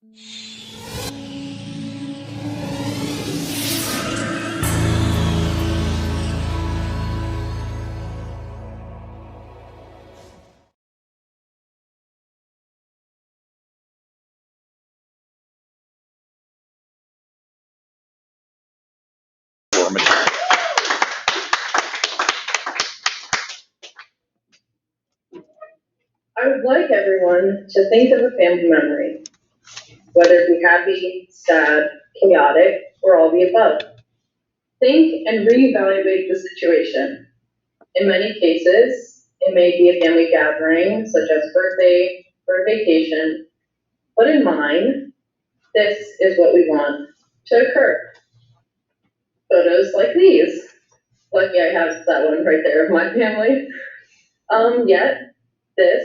I would like everyone to think of a family memory, whether it be happy, sad, chaotic, or all the above. Think and reevaluate the situation. In many cases, it may be a family gathering, such as birthday or vacation, but in mine, this is what we want to occur. Photos like these. Lucky I have that one right there of my family. Yet, this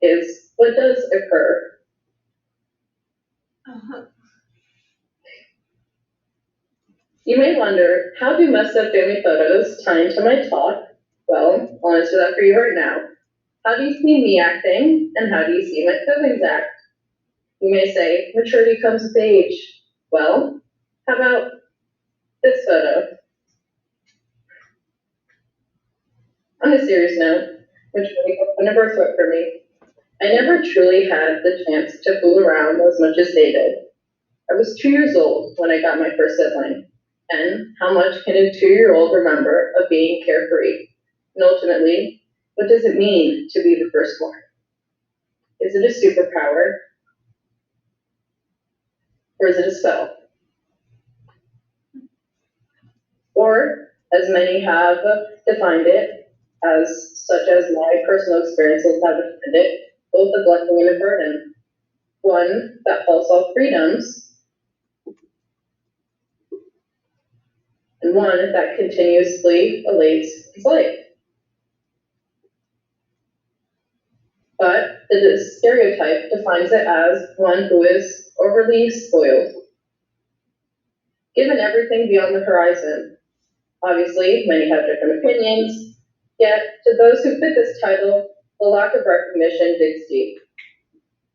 is what does occur. You may wonder, how do messed up family photos tie into my talk? Well, I'll answer that for you right now. How do you see me acting, and how do you see my siblings act? You may say, maturity comes with age. Well, how about this photo? On a serious note, maturity has been a birthright for me. I never truly had the chance to fool around as much as they did. I was 2 years old when I got my first sibling. And how much can a 2-year-old remember of being carefree? And ultimately, what does it mean to be the firstborn? Is it a superpower? Or is it a spell? Or, as many have defined it, as such as my personal experiences have defined it, both a blessing and a burden. One that falls off freedoms, and one that continuously elates his life. But the stereotype defines it as one who is overly spoiled, given everything beyond the horizon. Obviously, many have different opinions, yet to those who fit this title, the lack of recognition digs deep.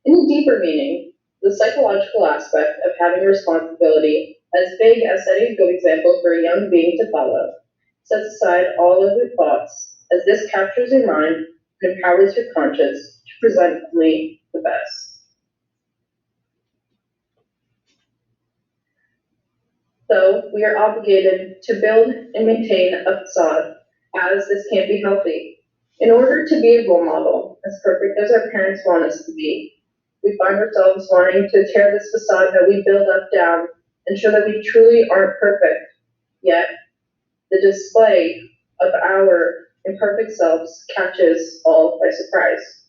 In a deeper meaning, the psychological aspect of having responsibility, as big as setting a good example for a young being to follow, sets aside all other thoughts, as this captures your mind and empowers your conscience to present only the best. So we are obligated to build and maintain a facade, as this can't be healthy. In order to be a role model, as perfect as our parents want us to be, we find ourselves wanting to tear this facade that we build up down and show that we truly aren't perfect. Yet, the display of our imperfect selves catches all by surprise.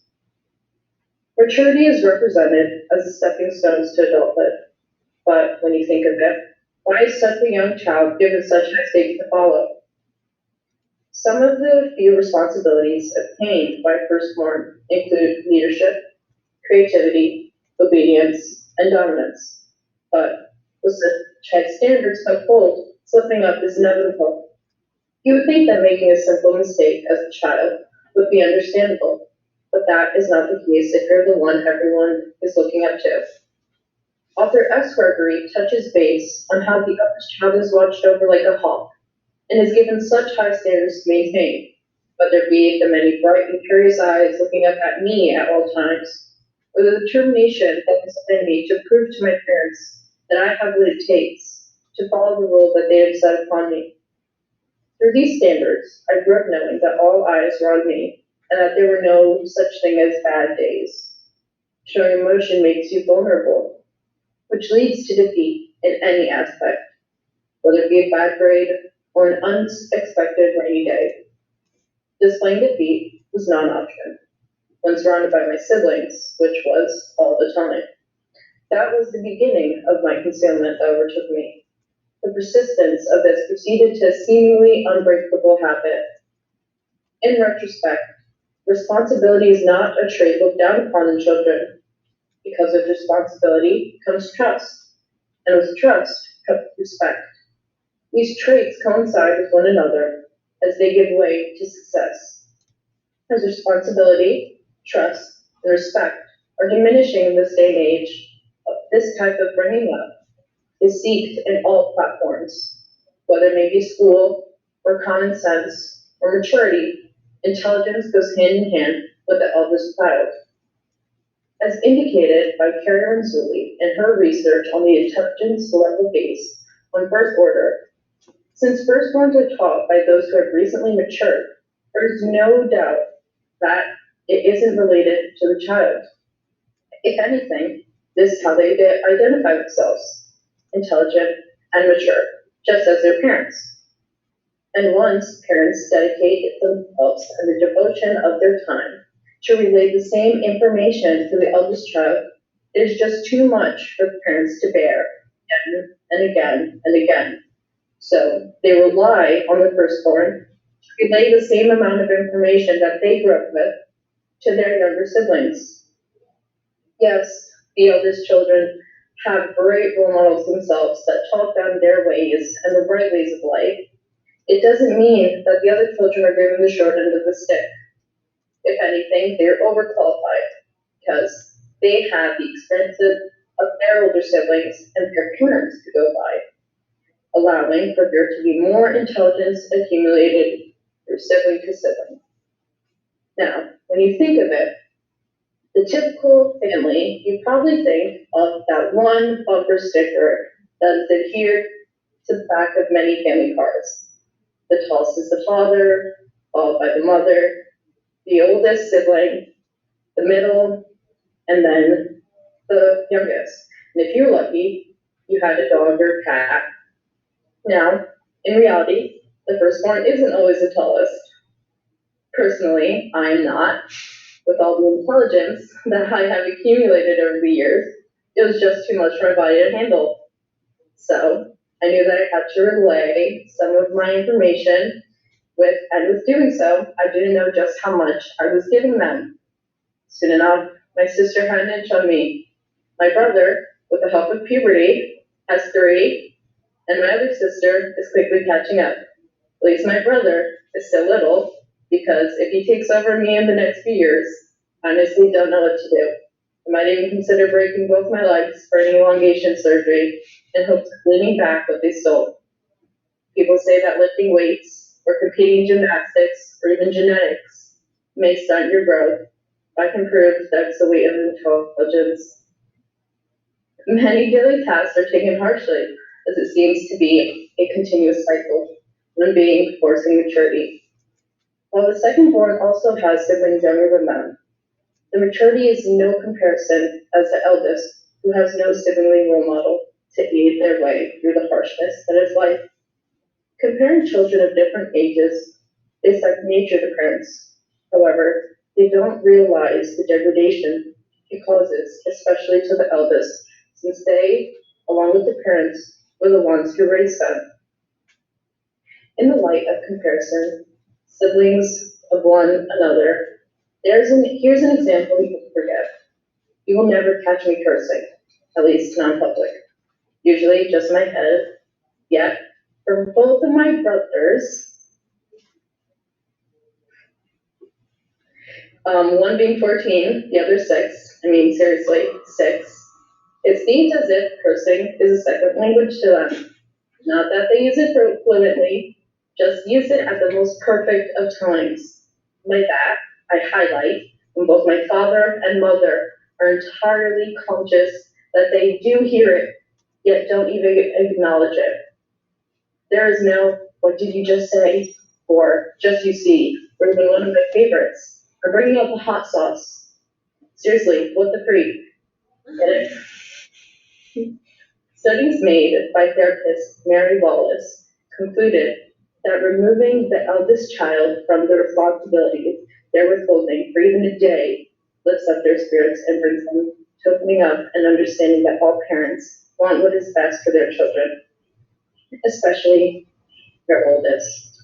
Maturity is represented as the stepping stones to adulthood. But when you think of it, why is such a young child given such high stakes to follow? Some of the few responsibilities obtained by firstborn include leadership, creativity, obedience, and dominance. But with such high standards uphold, slipping up is inevitable. You would think that making a simple mistake as a child would be understandable, but that is not the case if you're the one everyone is looking up to. Author S. Gregory touches base on how the eldest child is watched over like a hawk and is given such high standards to maintain, whether it be the many bright and curious eyes looking up at me at all times, or the determination that is within me to prove to my parents that I have what it takes to follow the rule that they have set upon me. Through these standards, I grew up knowing that all eyes were on me, and that there were no such thing as bad days. Showing emotion makes you vulnerable, which leads to defeat in any aspect, whether it be a bad grade or an unexpected rainy day. Displaying defeat was not an option when surrounded by my siblings, which was all the time. That was the beginning of my concealment that overtook me. The persistence of this proceeded to a seemingly unbreakable habit. In retrospect, responsibility is not a trait looked down upon in children. Because with responsibility comes trust, and with trust comes respect. These traits coincide with one another as they give way to success. As responsibility, trust, and respect are diminishing in this day and age, This type of bringing up is sought in all platforms, whether it may be school or common sense or maturity. Intelligence goes hand in hand with the eldest child. As indicated by Carrie Ronzulli in her research on the intelligence level base on birth order, since firstborns are taught by those who have recently matured, there is no doubt that it isn't related to the child. If anything, this is how they identify themselves, intelligent and mature, just as their parents. And once parents dedicate themselves and the devotion of their time to relay the same information to the eldest child, it is just too much for parents to bear again and again and again. So they rely on the firstborn to relay the same amount of information that they grew up with to their younger siblings. Yes, the eldest children have great role models themselves that talk them their ways and the right ways of life. It doesn't mean that the other children are given the short end of the stick. If anything, they're overqualified because they have the experiences of their older siblings and their parents to go by, allowing for there to be more intelligence accumulated through sibling to sibling. Now, when you think of it, the typical family, you probably think of that one bumper sticker that is adhered to the back of many family cards. The tallest is the father, followed by the mother, the oldest sibling, the middle, and then the youngest. And if you're lucky, you had a dog or a cat. Now, in reality, the firstborn isn't always the tallest. Personally, I am not. With all the intelligence that I have accumulated over the years, it was just too much for my body to handle. So I knew that I had to relay some of my information and with doing so, I didn't know just how much I was giving them. Soon enough, my sister had an inch on me. My brother, with the help of puberty, has 3, and my other sister is quickly catching up. At least my brother is still little, because if he takes over me in the next few years, I honestly don't know what to do. I might even consider breaking both my legs for an elongation surgery in hopes of cleaning back what they stole. People say that lifting weights or competing in gymnastics or even genetics may stunt your growth. I can prove that's the weight of intelligence. Many daily tasks are taken harshly, as it seems to be a continuous cycle, one being forcing maturity. While the second born also has siblings younger than them, the maturity is no comparison as the eldest, who has no sibling role model to aid their way through the harshness that is life. Comparing children of different ages is like nature to parents. However, they don't realize the degradation it causes, especially to the eldest, since they, along with the parents, were the ones who raised them. In the light of comparison, siblings of one another, here's an example you can forget. You will never catch me cursing, at least non-public. Usually just in my head. Yet, for both of my brothers, one being 14, the other 6, I mean seriously, 6, it seems as if cursing is a second language to them. Not that they use it fluently, just use it at the most perfect of times. By that, I highlight when both my father and mother are entirely conscious that they do hear it, yet don't even acknowledge it. There is no, what did you just say? Or just you see, or even one of my favorites, or bringing up the hot sauce. Seriously, what the freak? Get it? Studies made by therapist Mary Wallace concluded that removing the eldest child from the responsibilities they're withholding for even a day lifts up their spirits and brings them to opening up and understanding that all parents want what is best for their children, especially their oldest.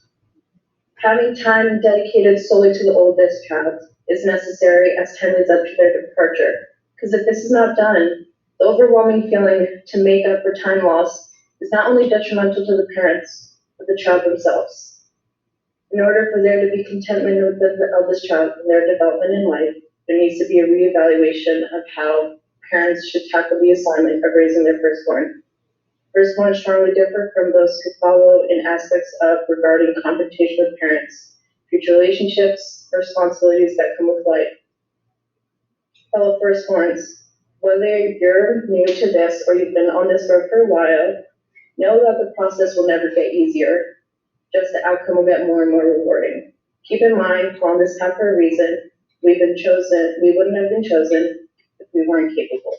Having time dedicated solely to the oldest child is necessary as time leads up to their departure, because if this is not done, the overwhelming feeling to make up for time lost is not only detrimental to the parents, but the child themselves. In order for there to be contentment with the eldest child in their development in life, there needs to be a reevaluation of how parents should tackle the assignment of raising their firstborn. Firstborn strongly differ from those who follow in aspects of regarding confrontation with parents, future relationships, responsibilities that come with life. Fellow firstborns, whether you're new to this or you've been on this road for a while, know that the process will never get easier, just the outcome will get more and more rewarding. Keep in mind, we're on this path for a reason. We wouldn't have been chosen if we weren't capable.